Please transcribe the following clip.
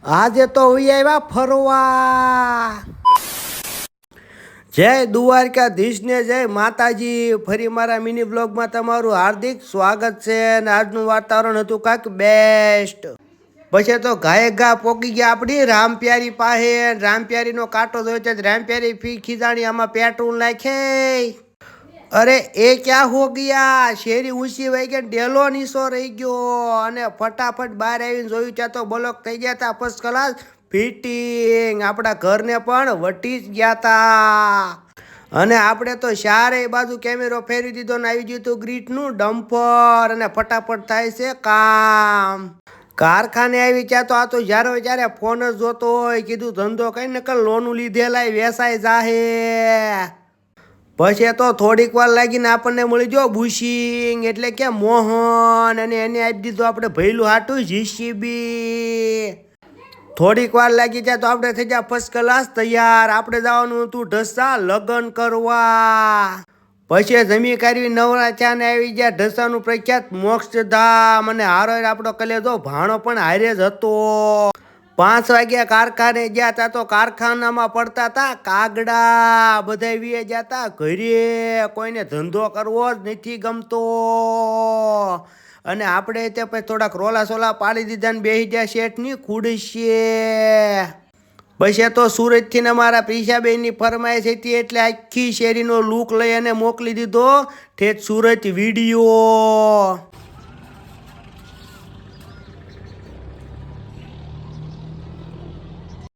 આજે તો હું આવ્યા ફરવા. જય દ્વારકાધીશને જય માતાજી. ફરી મારા મિની બ્લોગમાં તમારું હાર્દિક સ્વાગત છે. અને આજનું વાતાવરણ હતું કાંઈક બેસ્ટ. પછી તો ઘાએ ઘા પોકી ગયા આપણી રામપ્યારી પાસે. રામપ્યારીનો કાંટો જોયો છે. રામપ્યારી ફી ખીજાણી આમાં પેટ્રોલ નાખે. અરે એ ક્યાં હો ગયા, શેરી ઊંચી વહી ગઈ, ડેલો નીસો રહી ગયો. અને ફટાફટ બહાર આવીને જોયું ત્યાં તો બ્લોક થઈ ગયા હતા ફર્સ્ટ ક્લાસ ફિટિંગ. આપણા ઘરને પણ વટી જ ગયા હતા. અને આપણે તો ચારેય બાજુ કેમેરો ફેરવી દીધો ને આવી ગયું હતું ગ્રીટનું ડમ્પર. અને ફટાફટ થાય છે કામ. કારખાને આવી ત્યાં તો આ તો જ્યારે ફોન જ જોતો હોય. કીધું ધંધો કઈ નકલ લોનું લીધેલા વેસાઈ જાહે. પછી તો થોડીક વાર લાગીને આપણને મળી ગયો બુશિંગ એટલે કે મોહન. અને એને આપી દીધું આપણે ભૈલું હાટું જીસીબી. થોડીક વાર લાગી જાય તો આપણે થઈ ગયા ફર્સ્ટ ક્લાસ તૈયાર. આપણે જવાનું હતું ઢસા લગ્ન કરવા. પછી જમી કરવી નવરા થયા ને આવી ગયા ઢસાનું પ્રખ્યાત મોક્ષધામ. અને હારો આપણો કલેજો ભાણો પણ હારે જ હતો. 5 વાગ્યા કારખાને ગયા તા તો કારખાનામાં પડતા હતા કાગડા. બધા વીએ ગયા તા ઘરે. કોઈને ધંધો કરવો જ નથી ગમતો. અને આપણે તે પછી થોડાક રોલા સોલા પાડી દીધા ને બેસી ગયા શેઠની ખુડશીએ. પછી તો સુરતથી ને મારા પ્રિશાબેનની ફરમાઈશ હતી એટલે આખી શેરીનો લુક લઈ અને મોકલી દીધો ઠેઠ સુરત વિડીયો.